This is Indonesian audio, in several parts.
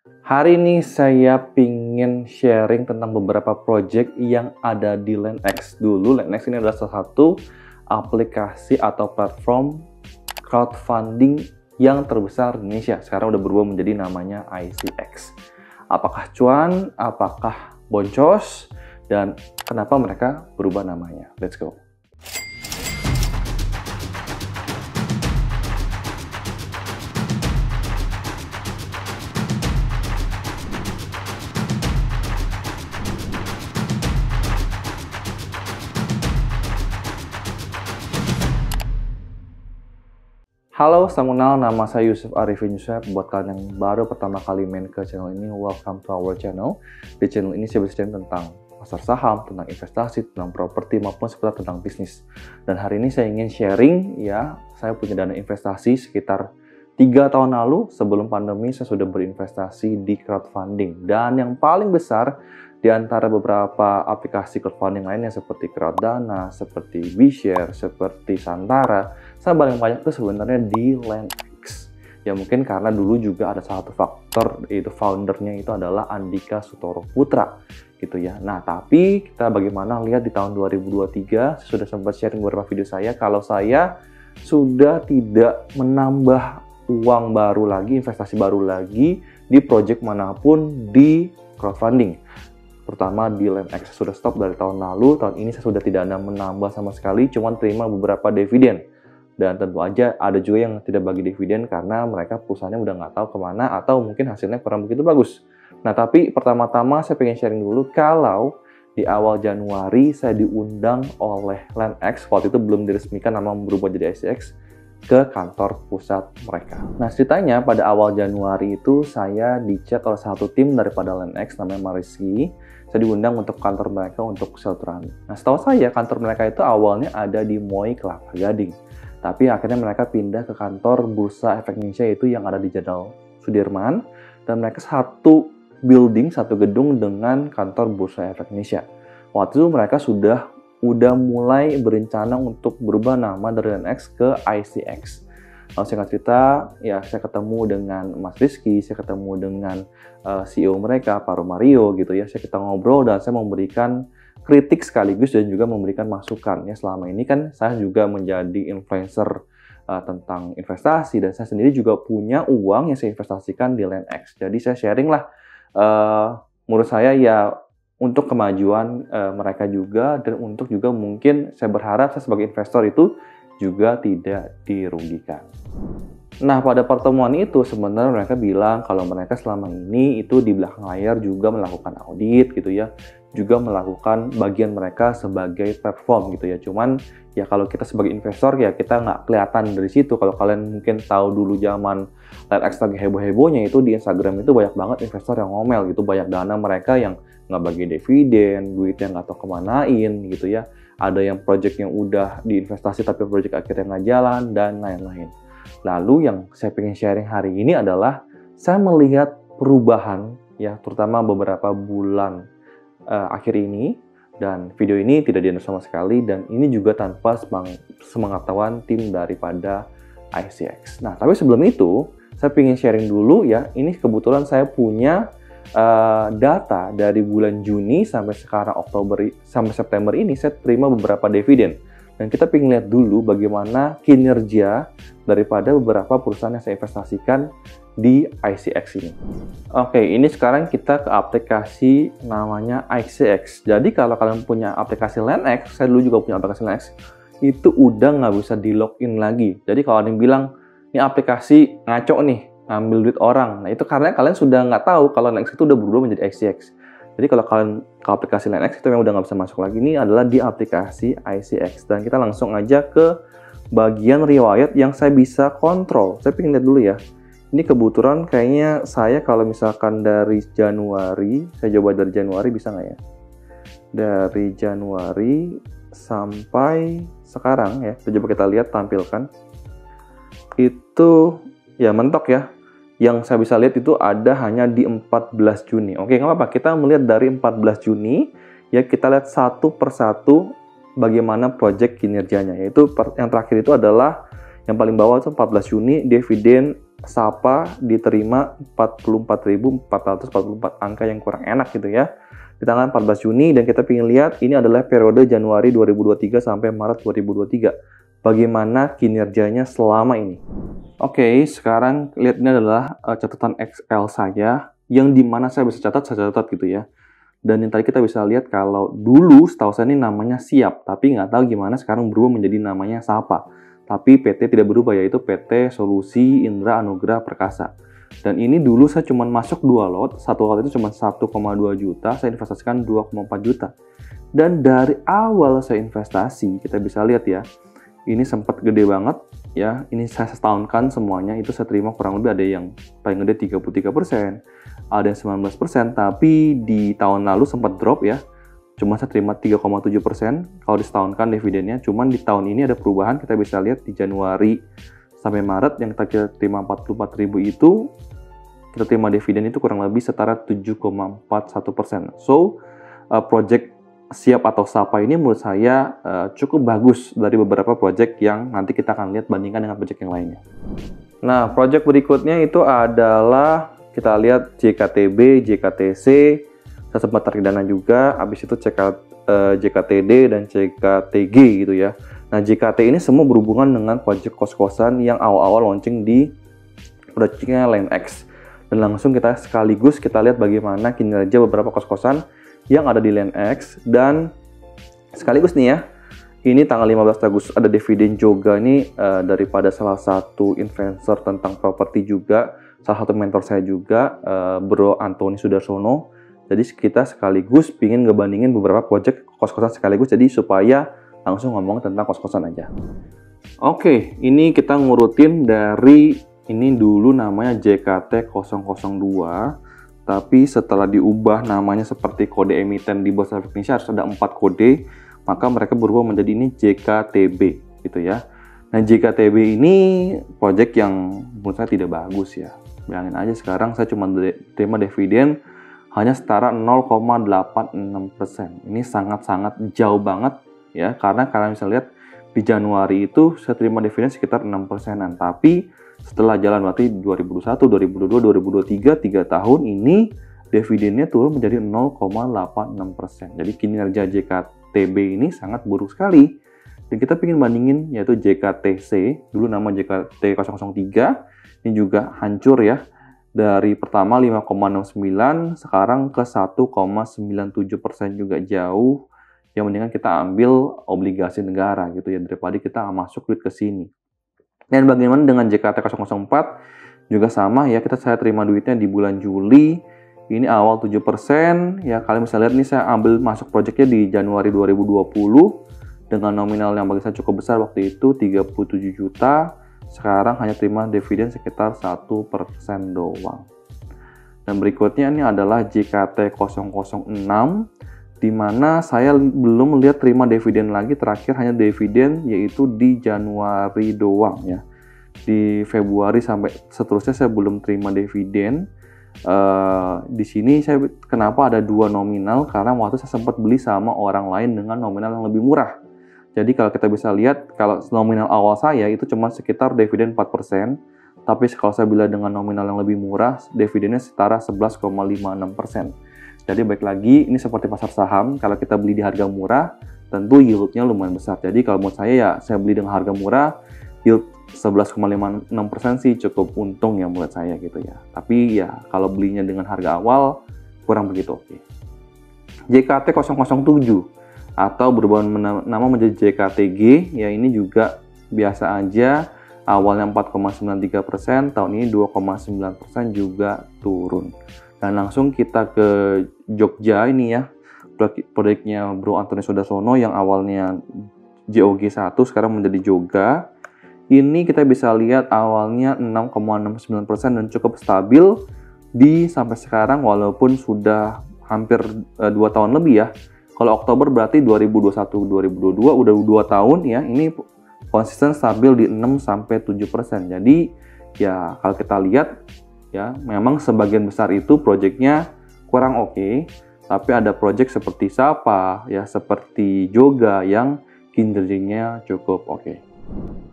Hari ini saya pingin sharing tentang beberapa project yang ada di LendX. Dulu LendX ini adalah salah satu aplikasi atau platform crowdfunding yang terbesar di Indonesia. Sekarang udah berubah menjadi namanya ICX. Apakah cuan, apakah boncos, dan kenapa mereka berubah namanya? Let's go. Halo, salam kenal, nama saya Yusuf Arifin Yusuf. Buat kalian yang baru pertama kali main ke channel ini, welcome to our channel. Di channel ini saya bercerita tentang pasar saham, tentang investasi, tentang properti, maupun seputar tentang bisnis. Dan hari ini saya ingin sharing, ya, saya punya dana investasi sekitar 3 tahun lalu. Sebelum pandemi, saya sudah berinvestasi di crowdfunding. Dan yang paling besar, di antara beberapa aplikasi crowdfunding lainnya seperti Crowdana, seperti BShare, seperti Santara, saya paling banyak itu sebenarnya di LendX. Ya mungkin karena dulu juga ada salah satu faktor, yaitu foundernya itu adalah Andika Sutoro Putra gitu ya. Nah tapi kita bagaimana lihat di tahun 2023, saya sudah sempat sharing beberapa video saya kalau saya sudah tidak menambah uang baru lagi, investasi baru lagi di project manapun di crowdfunding. Terutama di LendX sudah stop dari tahun lalu. Tahun ini saya sudah tidak ada menambah sama sekali, cuman terima beberapa dividen. Dan tentu aja ada juga yang tidak bagi dividen karena mereka perusahaannya udah nggak tahu kemana atau mungkin hasilnya kurang begitu bagus. Nah tapi pertama-tama saya pengen sharing dulu kalau di awal Januari saya diundang oleh LendX, waktu itu belum diresmikan nama berubah jadi ICX, ke kantor pusat mereka. Nah ceritanya pada awal Januari itu saya dicat oleh satu tim daripada LendX namanya Mariski. Saya diundang untuk kantor mereka untuk silaturahmi. Nah setahu saya kantor mereka itu awalnya ada di Moi Kelapa Gading. Tapi akhirnya mereka pindah ke kantor Bursa Efek Indonesia itu yang ada di Jenderal Sudirman. Dan mereka satu building, satu gedung dengan kantor Bursa Efek Indonesia. Waktu itu mereka sudah mulai berencana untuk berubah nama dari LendX ke ICX. Lalu singkat cerita, ya saya ketemu dengan Mas Rizky, saya ketemu dengan CEO mereka, Pak Romario gitu ya. Kita ngobrol dan saya memberikan kritik sekaligus dan juga memberikan masukan. Ya selama ini kan saya juga menjadi influencer tentang investasi dan saya sendiri juga punya uang yang saya investasikan di LendX. Jadi saya sharing lah, menurut saya ya untuk kemajuan mereka juga dan untuk juga mungkin saya berharap saya sebagai investor itu juga tidak dirugikan. Nah pada pertemuan itu sebenarnya mereka bilang kalau mereka selama ini itu di belakang layar juga melakukan audit gitu ya, juga melakukan bagian mereka sebagai platform gitu ya. Cuman ya kalau kita sebagai investor ya kita nggak kelihatan dari situ. Kalau kalian mungkin tahu dulu zaman LendX lagi heboh-hebohnya itu di Instagram itu banyak banget investor yang ngomel gitu, banyak dana mereka yang nggak bagi dividen, duitnya nggak tahu kemanain gitu ya. Ada yang project yang udah diinvestasi tapi project akhirnya nggak jalan dan lain-lain. Lalu yang saya pengen sharing hari ini adalah saya melihat perubahan ya terutama beberapa bulan akhir ini, dan video ini tidak di-endorse sama sekali dan ini juga tanpa sepengetahuan tim daripada ICX. Nah tapi sebelum itu saya pengen sharing dulu ya, ini kebetulan saya punya data dari bulan Juni sampai sekarang sampai September ini saya terima beberapa dividen dan kita pengen lihat dulu bagaimana kinerja daripada beberapa perusahaan yang saya investasikan di ICX ini. Oke, ini sekarang kita ke aplikasi namanya ICX. Jadi kalau kalian punya aplikasi LendX, saya dulu juga punya aplikasi LendX, itu udah nggak bisa di login lagi. Jadi kalau ada yang bilang ini aplikasi ngaco nih, ngambil duit orang. Nah itu karena kalian sudah nggak tahu kalau LendX itu udah berubah menjadi ICX. Jadi kalau kalian ke aplikasi LendX itu memang udah nggak bisa masuk lagi. Ini adalah di aplikasi ICX. Dan kita langsung aja ke bagian riwayat yang saya bisa kontrol. Saya pengen lihat dulu ya. Ini kebetulan kayaknya saya kalau misalkan dari Januari, saya coba dari Januari bisa nggak ya? Dari Januari sampai sekarang ya. Coba kita lihat tampilkan. Itu ya mentok ya. Yang saya bisa lihat itu ada hanya di 14 Juni. Oke, nggak apa-apa. Kita melihat dari 14 Juni, ya kita lihat satu persatu bagaimana project kinerjanya. Yaitu yang terakhir itu adalah, yang paling bawah itu 14 Juni, dividen Sapa diterima 44.444, angka yang kurang enak gitu ya. Di tanggal 14 Juni dan kita ingin lihat ini adalah periode Januari 2023 sampai Maret 2023. Bagaimana kinerjanya selama ini. Oke, sekarang lihat ini adalah catatan Excel saya yang dimana saya bisa catat, saya catat gitu ya. Dan yang tadi kita bisa lihat kalau dulu setahu saya ini namanya Siap, tapi nggak tahu gimana sekarang berubah menjadi namanya Sapa. Tapi PT tidak berubah, yaitu PT Solusi Indra Anugrah Perkasa. Dan ini dulu saya cuma masuk 2 lot, satu lot itu cuma 1,2 juta, saya investasikan 2,4 juta. Dan dari awal saya investasi, kita bisa lihat ya, ini sempat gede banget ya, ini saya setahunkan semuanya, itu saya terima kurang lebih ada yang paling gede 33%, ada yang 19%, tapi di tahun lalu sempat drop ya, cuma saya terima 3,7% kalau disetahunkan dividennya. Cuman di tahun ini ada perubahan, kita bisa lihat di Januari sampai Maret yang kita terima 44.000 itu, kita terima dividen itu kurang lebih setara 7,41%. So, project Siap atau Sapa ini menurut saya cukup bagus dari beberapa project yang nanti kita akan lihat bandingkan dengan project yang lainnya. Nah, project berikutnya itu adalah kita lihat JKTB, JKTC, saya sempat tarik dana juga, habis itu JKTD dan JKTG gitu ya. Nah, JKT ini semua berhubungan dengan project kos-kosan yang awal-awal launching di projectnya LandX. Dan langsung kita sekaligus kita lihat bagaimana kinerja beberapa kos-kosan yang ada di LandX. Dan sekaligus nih ya, ini tanggal 15 Agustus ada dividen juga nih daripada salah satu investor tentang properti juga, salah satu mentor saya juga, Bro Antoni Sudarsono. Jadi kita sekaligus pingin ngebandingin beberapa project kos-kosan sekaligus, jadi supaya langsung ngomong tentang kos-kosan aja. Oke, ini kita ngurutin dari ini dulu namanya JKT 002, tapi setelah diubah namanya seperti kode emiten di Bursa Efek Indonesia harus ada 4 kode, maka mereka berubah menjadi ini JKTB gitu ya. Nah, JKTB ini project yang menurut saya tidak bagus ya. Bayangin aja sekarang saya cuma terima dividen hanya setara 0,86%. Ini sangat-sangat jauh banget ya, karena kalian bisa lihat di Januari itu saya terima dividen sekitar 6%-an, tapi setelah jalan berarti 2021, 2022, 2023, 3 tahun ini dividennya turun menjadi 0,86%. Jadi kinerja JKTB ini sangat buruk sekali. Dan kita ingin bandingin yaitu JKTC, dulu nama JKT 003, ini juga hancur ya. Dari pertama 5,69, sekarang ke 1,97% juga jauh. Yang mendingan kita ambil obligasi negara gitu ya, daripada kita masuk duit ke sini. Dan bagaimana dengan JKT 004? Juga sama ya, saya terima duitnya di bulan Juli. Ini awal 7%. Ya, kalian bisa lihat nih saya ambil masuk projectnya di Januari 2020 dengan nominal yang bagi saya cukup besar waktu itu 37 juta. Sekarang hanya terima dividen sekitar 1% doang. Dan berikutnya ini adalah JKT 006, di mana saya belum melihat terima dividen lagi, terakhir hanya dividen yaitu di Januari doang ya. Di Februari sampai seterusnya saya belum terima dividen. Di sini saya kenapa ada 2 nominal, karena waktu saya sempat beli sama orang lain dengan nominal yang lebih murah. Jadi kalau kita bisa lihat, kalau nominal awal saya itu cuma sekitar dividen 4%, tapi kalau saya beli dengan nominal yang lebih murah, dividennya setara 11,56%. Jadi baik lagi, ini seperti pasar saham, kalau kita beli di harga murah, tentu yield-nya lumayan besar. Jadi kalau menurut saya ya, saya beli dengan harga murah, yield 11,56% sih cukup untung ya menurut saya gitu ya. Tapi ya, kalau belinya dengan harga awal, kurang begitu oke. JKT 007, atau berubah nama menjadi JKTG, ya ini juga biasa aja, awalnya 4,93%, tahun ini 2,9% juga turun. Dan langsung kita ke Jogja ini ya, proyeknya Bro Antoni Sudarsono yang awalnya JOG 1 sekarang menjadi Joga. Ini kita bisa lihat awalnya 6,69% dan cukup stabil di sampai sekarang walaupun sudah hampir 2 tahun lebih ya. Kalau Oktober berarti 2021-2022 udah 2 tahun ya, ini konsisten stabil di 6-7%. Jadi ya kalau kita lihat ya, memang sebagian besar itu proyeknya kurang oke, tapi ada proyek seperti Sapa, ya seperti Joga yang kinerjanya cukup oke.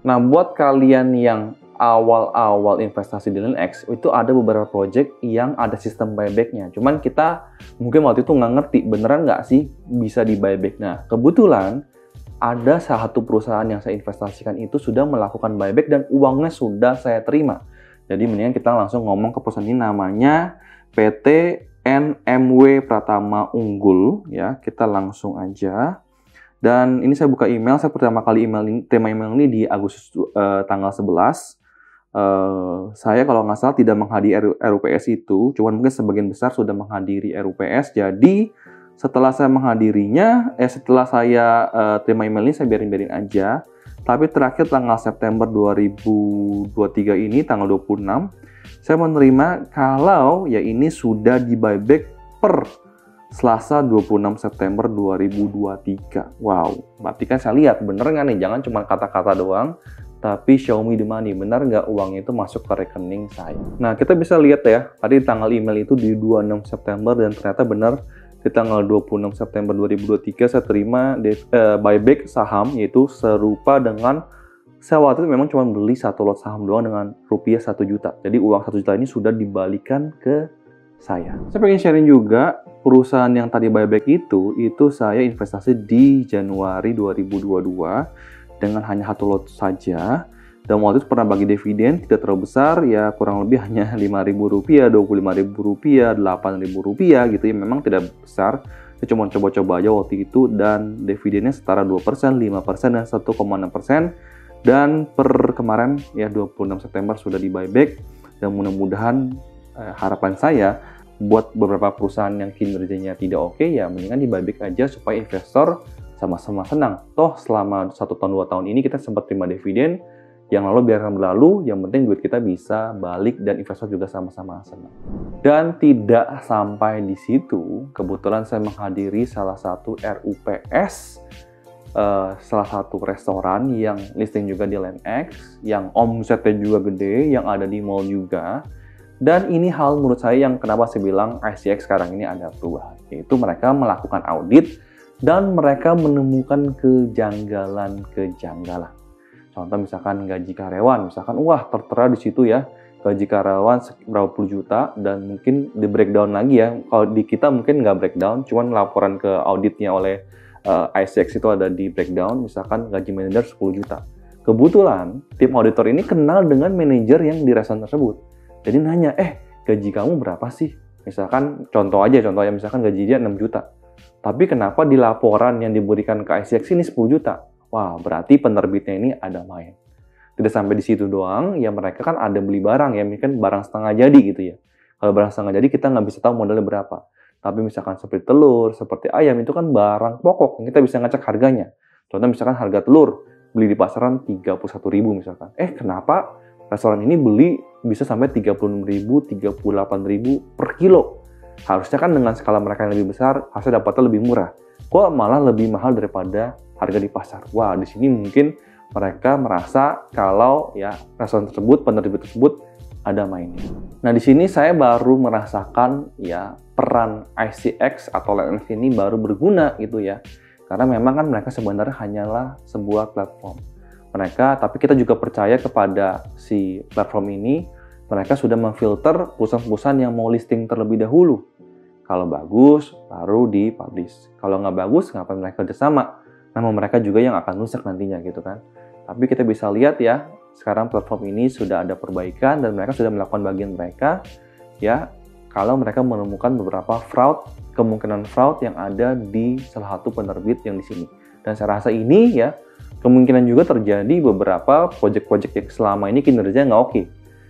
Nah, buat kalian yang awal-awal investasi di LendX itu ada beberapa project yang ada sistem buyback-nya. Cuman kita mungkin waktu itu nggak ngerti beneran nggak sih bisa di buyback. Nah, kebetulan ada salah satu perusahaan yang saya investasikan itu sudah melakukan buyback dan uangnya sudah saya terima. Jadi mendingan kita langsung ngomong ke perusahaan ini, namanya PT NMW Pratama Unggul ya. Kita langsung aja. Dan ini saya buka email, saya pertama kali terima email ini di Agustus tanggal 11. Saya kalau nggak salah tidak menghadiri RUPS itu, cuman mungkin sebagian besar sudah menghadiri RUPS. Jadi setelah saya menghadirinya, setelah saya terima email ini, saya biarin aja. Tapi terakhir tanggal September 2023 ini, tanggal 26, saya menerima kalau ya ini sudah di buyback per Selasa 26 September 2023. Wow, berarti kan saya lihat bener nggak nih? Jangan cuma kata-kata doang, tapi show me the money. Benar nggak uangnya itu masuk ke rekening saya? Nah, kita bisa lihat ya, tadi tanggal email itu di 26 September dan ternyata benar di tanggal 26 September 2023 saya terima buyback saham, yaitu serupa dengan saya waktu itu memang cuma beli satu lot saham doang dengan rupiah 1 juta. Jadi uang 1 juta ini sudah dibalikan ke saya. Saya pengen sharing juga perusahaan yang tadi buyback itu saya investasi di Januari 2022 dengan hanya 1 lot saja. Dan waktu itu pernah bagi dividen tidak terlalu besar, ya kurang lebih hanya Rp5.000, Rp25.000, Rp8.000 gitu ya, memang tidak besar. Saya cuma coba-coba aja waktu itu dan dividennya setara 2%, 5%, dan 1,6%. Dan per kemarin ya 26 September sudah di buyback dan mudah-mudahan harapan saya buat beberapa perusahaan yang kinerjanya tidak oke, ya mendingan di buyback aja supaya investor sama-sama senang. Toh selama 1 tahun 2 tahun ini kita sempat terima dividen, yang lalu biarkan berlalu, yang penting duit kita bisa balik dan investor juga sama-sama senang. Dan tidak sampai di situ, kebetulan saya menghadiri salah satu RUPS, salah satu restoran yang listing juga di LendX, yang omsetnya juga gede, yang ada di mall juga. Dan ini hal menurut saya yang kenapa saya bilang ICX sekarang ini ada perubahan, yaitu mereka melakukan audit dan mereka menemukan kejanggalan. Contoh misalkan gaji karyawan, misalkan wah tertera di situ ya gaji karyawan berapa puluh juta dan mungkin di breakdown lagi ya. Kalau di kita mungkin nggak breakdown, cuman laporan ke auditnya oleh ICX itu ada di breakdown, misalkan gaji manajer 10 juta. Kebetulan tim auditor ini kenal dengan manajer yang di restoran tersebut. Jadi nanya, gaji kamu berapa sih? Misalkan contohnya misalkan gaji dia 6 juta. Tapi kenapa di laporan yang diberikan ke ICX ini 10 juta? Wah, berarti penerbitnya ini ada main. Tidak sampai di situ doang, ya mereka kan ada beli barang ya, mungkin barang setengah jadi gitu ya. Kalau barang setengah jadi kita nggak bisa tahu modalnya berapa. Tapi misalkan seperti telur, seperti ayam, itu kan barang pokok yang kita bisa ngecek harganya. Contoh misalkan harga telur, beli di pasaran 31.000 misalkan. Kenapa restoran ini beli bisa sampai 36.000, 38.000 per kilo? Harusnya kan dengan skala mereka yang lebih besar, harusnya dapatnya lebih murah. Kok malah lebih mahal daripada harga di pasar? Wah, di sini mungkin mereka merasa kalau ya restoran tersebut, penerbit tersebut ada mainnya. Nah, di sini saya baru merasakan ya peran ICX atau LendX ini baru berguna gitu ya. Karena memang kan mereka sebenarnya hanyalah sebuah platform. Tapi kita juga percaya kepada si platform ini, mereka sudah memfilter perusahaan-perusahaan yang mau listing terlebih dahulu. Kalau bagus, baru di-publish. Kalau nggak bagus, ngapain mereka kerjasama? Nama mereka juga yang akan rusak nantinya gitu kan. Tapi kita bisa lihat ya, sekarang platform ini sudah ada perbaikan dan mereka sudah melakukan bagian mereka. Ya, kalau mereka menemukan beberapa kemungkinan fraud yang ada di salah satu penerbit yang di sini. Dan saya rasa ini ya, kemungkinan juga terjadi beberapa project-project yang selama ini kinerjanya nggak oke.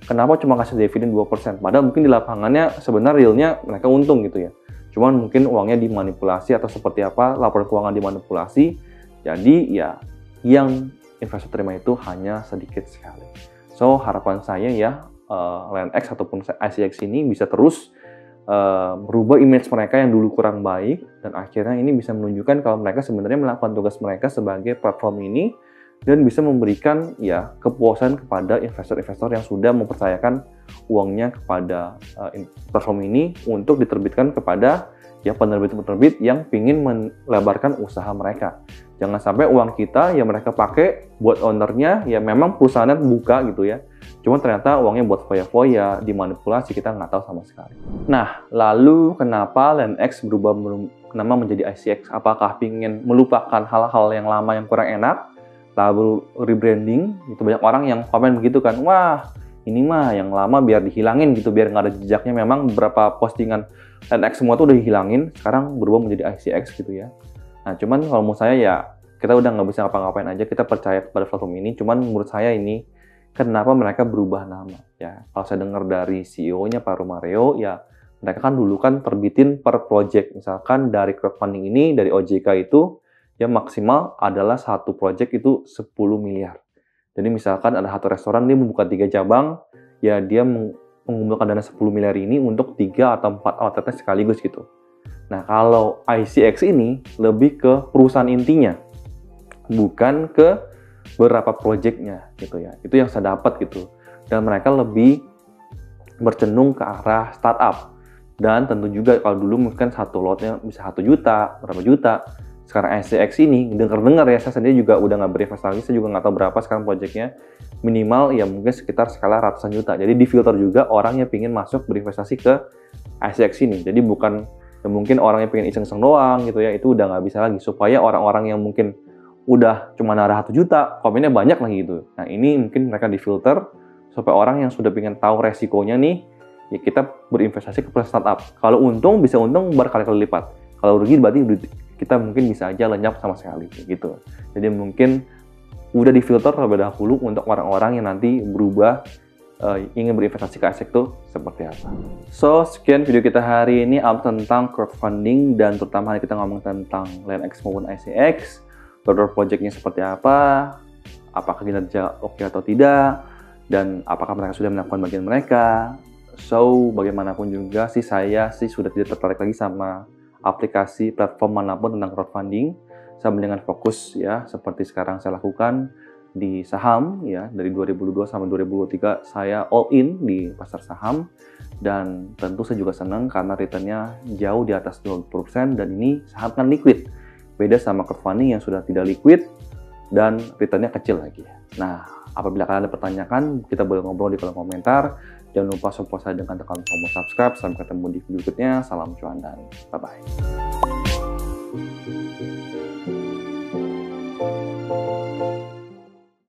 Kenapa cuma kasih dividen 2%? Padahal mungkin di lapangannya sebenarnya realnya mereka untung gitu ya. Cuman mungkin uangnya dimanipulasi atau seperti apa, laporan keuangan dimanipulasi. Jadi ya yang investor terima itu hanya sedikit sekali. So harapan saya ya LendX ataupun ICX ini bisa terus merubah image mereka yang dulu kurang baik dan akhirnya ini bisa menunjukkan kalau mereka sebenarnya melakukan tugas mereka sebagai platform ini dan bisa memberikan ya kepuasan kepada investor-investor yang sudah mempercayakan uangnya kepada platform ini untuk diterbitkan kepada ya penerbit-penerbit yang pingin melebarkan usaha mereka. Jangan sampai uang kita yang mereka pakai buat ownernya, ya memang perusahaannya buka gitu ya. Cuma ternyata uangnya buat foya-foya, dimanipulasi, kita nggak tahu sama sekali. Nah, lalu kenapa LandX berubah nama menjadi ICX? Apakah pingin melupakan hal-hal yang lama yang kurang enak, lalu rebranding? Itu banyak orang yang komen begitu kan, wah ini mah yang lama biar dihilangin gitu, biar nggak ada jejaknya. Memang beberapa postingan LandX semua tuh udah dihilangin, sekarang berubah menjadi ICX gitu ya. Nah, cuman kalau menurut saya ya, kita udah nggak bisa ngapa-ngapain aja, kita percaya kepada platform ini. Cuman menurut saya ini, kenapa mereka berubah nama? Ya, kalau saya dengar dari CEO-nya Pak Romario, ya mereka kan dulu kan terbitin per project. Misalkan dari crowdfunding ini, dari OJK itu, ya maksimal adalah satu project itu 10 miliar. Jadi misalkan ada satu restoran, dia membuka 3 cabang, ya dia mengumpulkan dana 10 miliar ini untuk 3 atau 4 outletnya sekaligus gitu. Nah, kalau ICX ini lebih ke perusahaan intinya, bukan ke beberapa project-nya gitu ya. Itu yang saya dapat gitu. Dan mereka lebih bercenderung ke arah startup. Dan tentu juga kalau dulu mungkin satu lotnya bisa 1 juta, berapa juta. Sekarang ICX ini, dengar-dengar ya, saya sendiri juga udah nggak berinvestasi, saya juga nggak tahu berapa sekarang project-nya. Minimal ya mungkin sekitar skala ratusan juta. Jadi difilter juga orang yang pingin masuk berinvestasi ke ICX ini. Jadi bukan ya mungkin orang yang pengen iseng-iseng doang gitu ya, itu udah nggak bisa lagi. Supaya orang-orang yang mungkin udah cuma naruh 1 juta, komennya banyak lagi gitu. Nah, ini mungkin mereka difilter supaya orang yang sudah pengen tahu resikonya nih, ya kita berinvestasi ke startup. Kalau untung, bisa untung berkali-kali lipat. Kalau rugi, berarti kita mungkin bisa aja lenyap sama sekali gitu. Jadi mungkin udah difilter terlebih dahulu untuk orang-orang yang nanti berubah ingin berinvestasi ke aset itu seperti apa. So, sekian video kita hari ini tentang crowdfunding, dan terutama kita ngomong tentang LandX maupun ICX, project-nya seperti apa, apakah kinerja oke atau tidak, dan apakah mereka sudah melakukan bagian mereka. So, bagaimanapun juga sih, saya sudah tidak tertarik lagi sama aplikasi platform manapun tentang crowdfunding. Saya mendingan fokus ya, seperti sekarang saya lakukan di saham ya. Dari 2022 sampai 2023 saya all in di pasar saham, dan tentu saya juga senang karena returnnya jauh di atas 20% dan ini saham kan liquid. Beda sama crowdfunding yang sudah tidak liquid dan returnnya kecil lagi. Nah, apabila kalian ada pertanyaan, kita boleh ngobrol di kolom komentar. Jangan lupa support saya dengan tekan tombol subscribe. Sampai ketemu di video berikutnya. Salam cuan dan bye-bye.